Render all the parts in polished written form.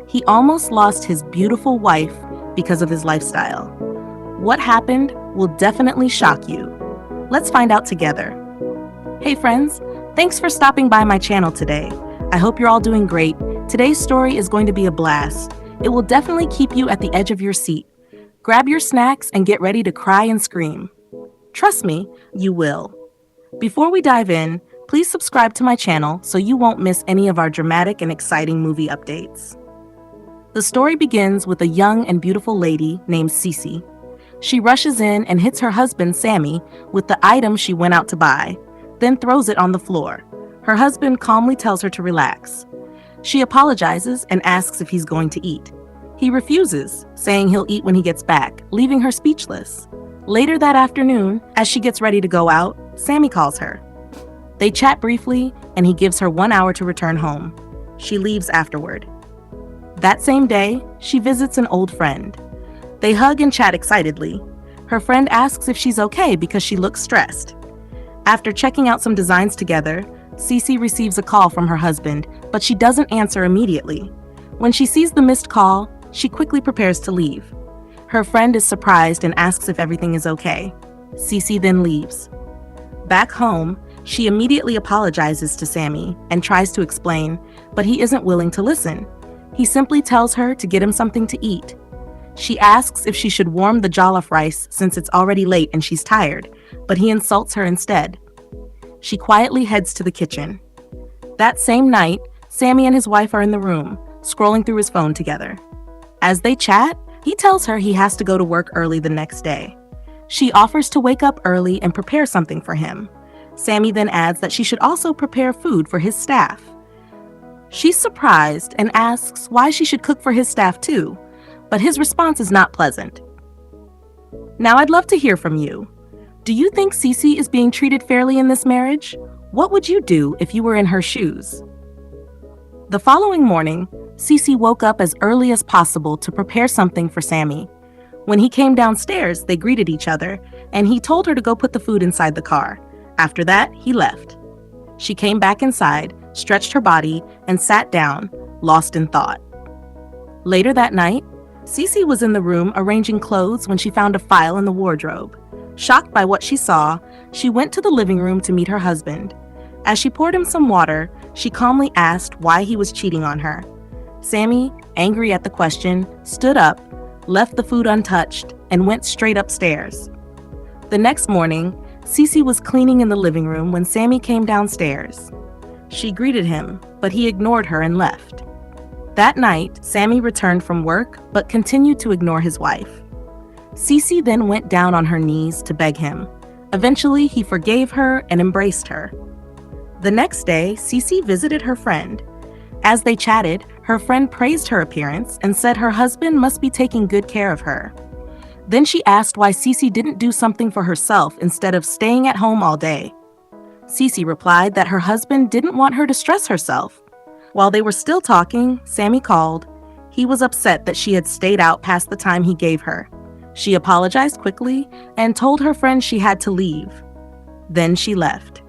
He almost lost his beautiful wife because of his lifestyle. What happened will definitely shock you. Let's find out together. Hey friends, thanks for stopping by my channel today. I hope you're all doing great. Today's story is going to be a blast. It will definitely keep you at the edge of your seat. Grab your snacks and get ready to cry and scream. Trust me, you will. Before we dive in, please subscribe to my channel so you won't miss any of our dramatic and exciting movie updates. The story begins with a young and beautiful lady named Sisi. She rushes in and hits her husband, Sammy, with the item she went out to buy, then throws it on the floor. Her husband calmly tells her to relax. She apologizes and asks if he's going to eat. He refuses, saying he'll eat when he gets back, leaving her speechless. Later that afternoon, as she gets ready to go out, Sammy calls her. They chat briefly, and he gives her 1 hour to return home. She leaves afterward. That same day, she visits an old friend. They hug and chat excitedly. Her friend asks if she's okay because she looks stressed. After checking out some designs together, Sisi receives a call from her husband, but she doesn't answer immediately. When she sees the missed call, she quickly prepares to leave. Her friend is surprised and asks if everything is okay. Sisi then leaves. Back home, she immediately apologizes to Sammy and tries to explain, but he isn't willing to listen. He simply tells her to get him something to eat. She asks if she should warm the jollof rice since it's already late and she's tired, but he insults her instead. She quietly heads to the kitchen. That same night, Sammy and his wife are in the room, scrolling through his phone together. As they chat, he tells her he has to go to work early the next day. She offers to wake up early and prepare something for him. Sammy then adds that she should also prepare food for his staff. She's surprised and asks why she should cook for his staff too, but his response is not pleasant. Now I'd love to hear from you. Do you think Sisi is being treated fairly in this marriage? What would you do if you were in her shoes? The following morning, Sisi woke up as early as possible to prepare something for Sammy. When he came downstairs, they greeted each other, and he told her to go put the food inside the car. After that, he left. She came back inside, stretched her body, and sat down, lost in thought. Later that night, Sisi was in the room arranging clothes when she found a file in the wardrobe. Shocked by what she saw, she went to the living room to meet her husband. As she poured him some water, she calmly asked why he was cheating on her. Sammy, angry at the question, stood up, left the food untouched, and went straight upstairs. The next morning, Sisi was cleaning in the living room when Sammy came downstairs. She greeted him, but he ignored her and left. That night, Sammy returned from work but continued to ignore his wife. Sisi then went down on her knees to beg him. Eventually, he forgave her and embraced her. The next day, Sisi visited her friend. As they chatted, her friend praised her appearance and said her husband must be taking good care of her. Then she asked why Sisi didn't do something for herself instead of staying at home all day. Sisi replied that her husband didn't want her to stress herself. While they were still talking, Sammy called. He was upset that she had stayed out past the time he gave her. She apologized quickly and told her friend she had to leave. Then she left.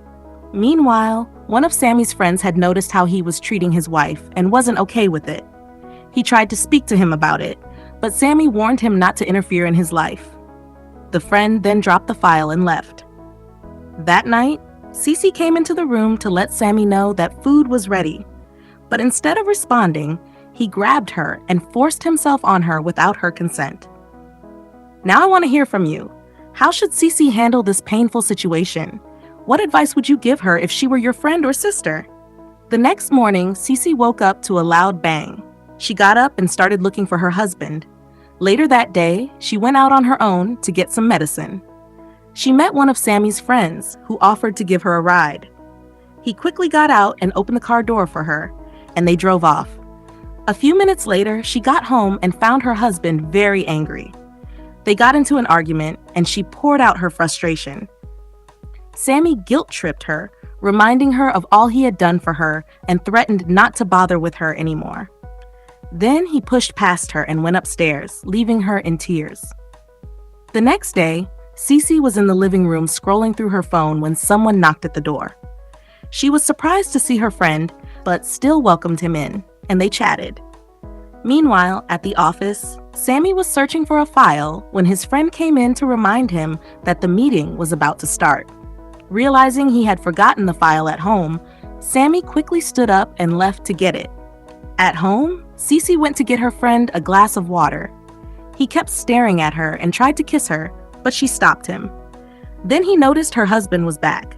Meanwhile, one of Sammy's friends had noticed how he was treating his wife and wasn't okay with it. He tried to speak to him about it, but Sammy warned him not to interfere in his life. The friend then dropped the file and left. That night, Sisi came into the room to let Sammy know that food was ready. But instead of responding, he grabbed her and forced himself on her without her consent. Now I want to hear from you. How should Sisi handle this painful situation? What advice would you give her if she were your friend or sister? The next morning, Sisi woke up to a loud bang. She got up and started looking for her husband. Later that day, she went out on her own to get some medicine. She met one of Sammy's friends who offered to give her a ride. He quickly got out and opened the car door for her, and they drove off. A few minutes later, she got home and found her husband very angry. They got into an argument, and she poured out her frustration. Sammy guilt-tripped her, reminding her of all he had done for her and threatened not to bother with her anymore. Then he pushed past her and went upstairs, leaving her in tears. The next day, Sisi was in the living room scrolling through her phone when someone knocked at the door. She was surprised to see her friend, but still welcomed him in, and they chatted. Meanwhile, at the office, Sammy was searching for a file when his friend came in to remind him that the meeting was about to start. Realizing he had forgotten the file at home, Sammy quickly stood up and left to get it. At home, Sisi went to get her friend a glass of water. He kept staring at her and tried to kiss her, but she stopped him. Then he noticed her husband was back.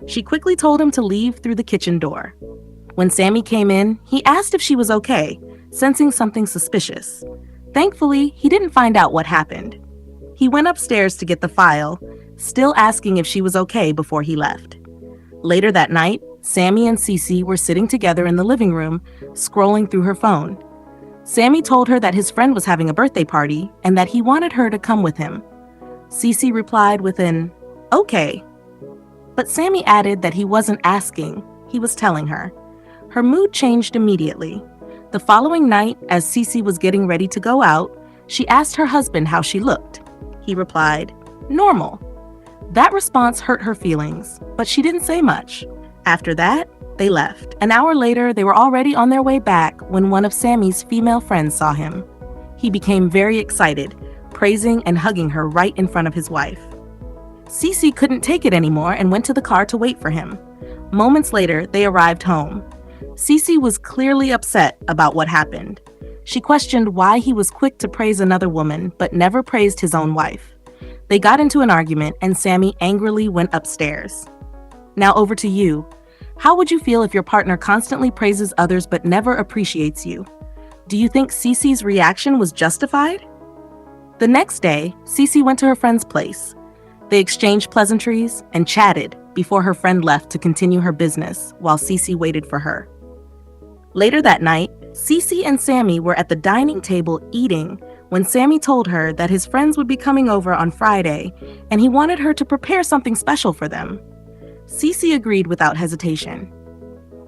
She quickly told him to leave through the kitchen door. When Sammy came in, he asked if she was okay, sensing something suspicious. Thankfully, he didn't find out what happened. He went upstairs to get the file, still asking if she was okay before he left. Later that night, Sammy and Sisi were sitting together in the living room, scrolling through her phone. Sammy told her that his friend was having a birthday party and that he wanted her to come with him. Sisi replied with an, "Okay." But Sammy added that he wasn't asking, he was telling her. Her mood changed immediately. The following night, as Sisi was getting ready to go out, she asked her husband how she looked. He replied, "Normal." That response hurt her feelings, but she didn't say much. After that, they left. An hour later, they were already on their way back when one of Sammy's female friends saw him. He became very excited, praising and hugging her right in front of his wife. Sisi couldn't take it anymore and went to the car to wait for him. Moments later, they arrived home. Sisi was clearly upset about what happened. She questioned why he was quick to praise another woman but never praised his own wife. They got into an argument and Sammy angrily went upstairs. Now over to you. How would you feel if your partner constantly praises others but never appreciates you? Do you think Sisi's reaction was justified? The next day, Sisi went to her friend's place. They exchanged pleasantries and chatted before her friend left to continue her business while Sisi waited for her. Later that night, Sisi and Sammy were at the dining table eating when Sammy told her that his friends would be coming over on Friday and he wanted her to prepare something special for them. Sisi agreed without hesitation.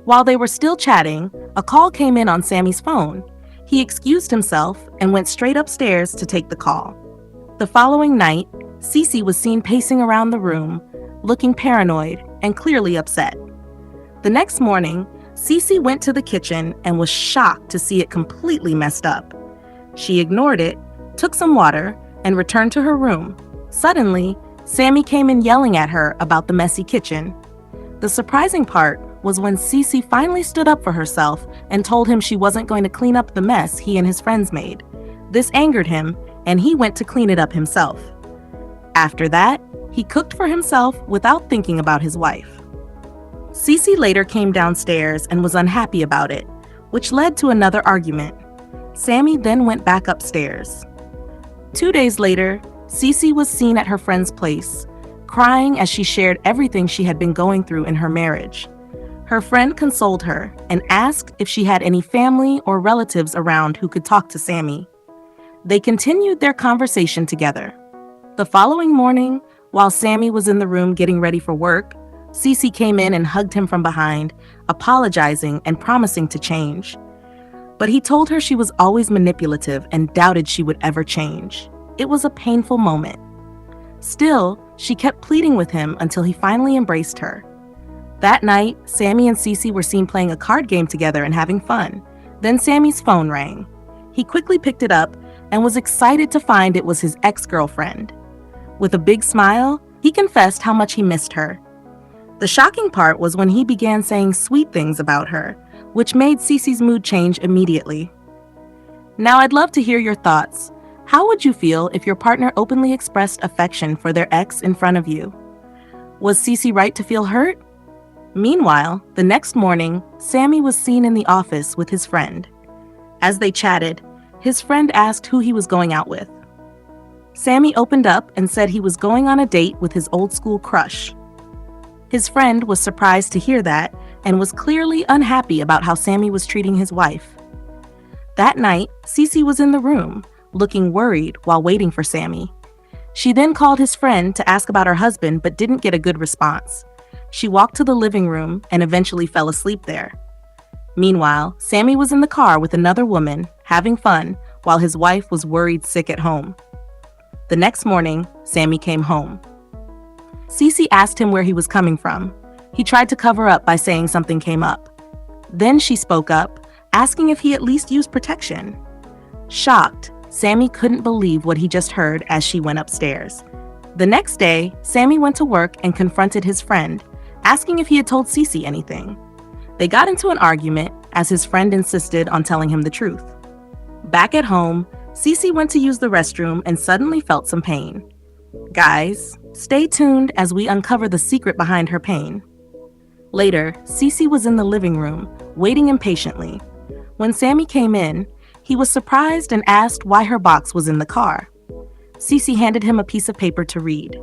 While they were still chatting, a call came in on Sammy's phone. He excused himself and went straight upstairs to take the call. The following night, Sisi was seen pacing around the room, looking paranoid and clearly upset. The next morning, Sisi went to the kitchen and was shocked to see it completely messed up. She ignored it, took some water, and returned to her room. Suddenly, Sammy came in yelling at her about the messy kitchen. The surprising part was when Sisi finally stood up for herself and told him she wasn't going to clean up the mess he and his friends made. This angered him, and he went to clean it up himself. After that, he cooked for himself without thinking about his wife. Sisi later came downstairs and was unhappy about it, which led to another argument. Sammy then went back upstairs. 2 days later, Sisi was seen at her friend's place, crying as she shared everything she had been going through in her marriage. Her friend consoled her and asked if she had any family or relatives around who could talk to Sammy. They continued their conversation together. The following morning, while Sammy was in the room getting ready for work, Sisi came in and hugged him from behind, apologizing and promising to change. But he told her she was always manipulative and doubted she would ever change. It was a painful moment. Still, she kept pleading with him until he finally embraced her. That night, Sammy and Sisi were seen playing a card game together and having fun. Then Sammy's phone rang. He quickly picked it up and was excited to find it was his ex-girlfriend. With a big smile, he confessed how much he missed her. The shocking part was when he began saying sweet things about her, which made Sisi's mood change immediately. Now I'd love to hear your thoughts. How would you feel if your partner openly expressed affection for their ex in front of you? Was Sisi right to feel hurt? Meanwhile, the next morning, Sammy was seen in the office with his friend. As they chatted, his friend asked who he was going out with. Sammy opened up and said he was going on a date with his old school crush. His friend was surprised to hear that and was clearly unhappy about how Sammy was treating his wife. That night, Sisi was in the room, looking worried while waiting for Sammy. She then called his friend to ask about her husband but didn't get a good response. She walked to the living room and eventually fell asleep there. Meanwhile, Sammy was in the car with another woman, having fun, while his wife was worried sick at home. The next morning, Sammy came home. Sisi asked him where he was coming from. He tried to cover up by saying something came up. Then she spoke up, asking if he at least used protection. Shocked, Sammy couldn't believe what he just heard as she went upstairs. The next day, Sammy went to work and confronted his friend, asking if he had told Sisi anything. They got into an argument as his friend insisted on telling him the truth. Back at home, Sisi went to use the restroom and suddenly felt some pain. Guys, stay tuned as we uncover the secret behind her pain. Later, Sisi was in the living room, waiting impatiently. When Sammy came in, he was surprised and asked why her box was in the car. Sisi handed him a piece of paper to read.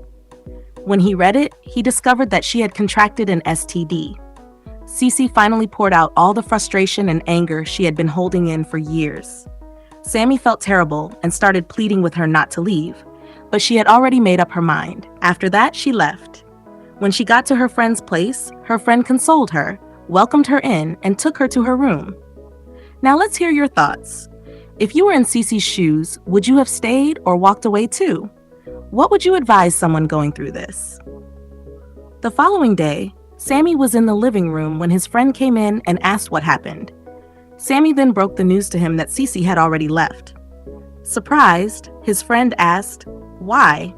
When he read it, he discovered that she had contracted an STD. Sisi finally poured out all the frustration and anger she had been holding in for years. Sammy felt terrible and started pleading with her not to leave, but she had already made up her mind. After that, she left. When she got to her friend's place, her friend consoled her, welcomed her in, and took her to her room. Now let's hear your thoughts. If you were in Sisi's shoes, would you have stayed or walked away too? What would you advise someone going through this? The following day, Sammy was in the living room when his friend came in and asked what happened. Sammy then broke the news to him that Sisi had already left. Surprised, his friend asked, "Why?"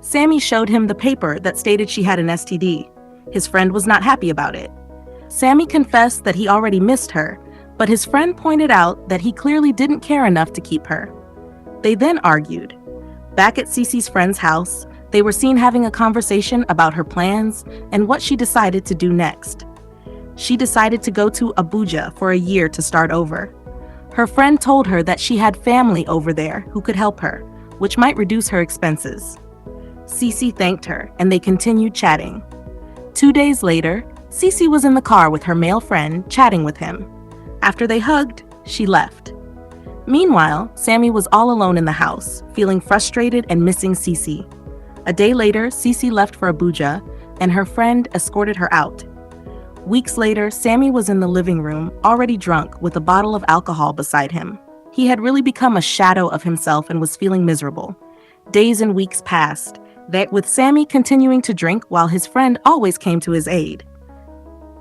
Sammy showed him the paper that stated she had an STD. His friend was not happy about it. Sammy confessed that he already missed her, but his friend pointed out that he clearly didn't care enough to keep her. They then argued. Back at Sisi's friend's house, they were seen having a conversation about her plans and what she decided to do next. She decided to go to Abuja for a year to start over. Her friend told her that she had family over there who could help her, which might reduce her expenses. Sisi thanked her, and they continued chatting. 2 days later, Sisi was in the car with her male friend, chatting with him. After they hugged, she left. Meanwhile, Sammy was all alone in the house, feeling frustrated and missing Sisi. A day later, Sisi left for Abuja, and her friend escorted her out. Weeks later, Sammy was in the living room, already drunk, with a bottle of alcohol beside him. He had really become a shadow of himself and was feeling miserable. Days and weeks passed, with Sammy continuing to drink while his friend always came to his aid.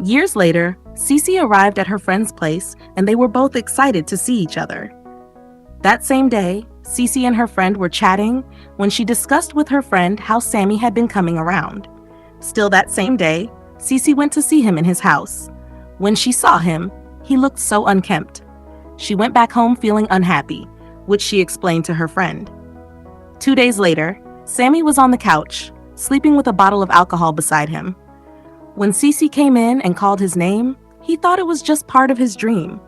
Years later, Sisi arrived at her friend's place, and they were both excited to see each other. That same day, Sisi and her friend were chatting when she discussed with her friend how Sammy had been coming around. Still that same day, Sisi went to see him in his house. When she saw him, he looked so unkempt. She went back home feeling unhappy, which she explained to her friend. 2 days later, Sammy was on the couch, sleeping with a bottle of alcohol beside him. When Sisi came in and called his name, he thought it was just part of his dream.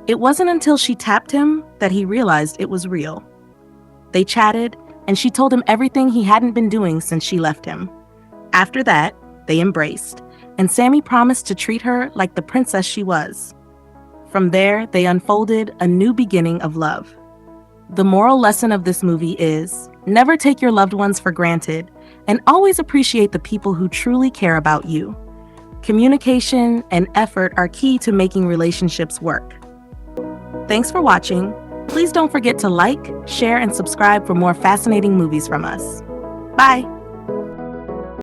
It wasn't until she tapped him that he realized it was real. They chatted, and she told him everything he hadn't been doing since she left him. After that, they embraced, and Sammy promised to treat her like the princess she was. From there, they unfolded a new beginning of love. The moral lesson of this movie is, never take your loved ones for granted, and always appreciate the people who truly care about you. Communication and effort are key to making relationships work. Thanks for watching. Please don't forget to like, share, and subscribe for more fascinating movies from us. Bye!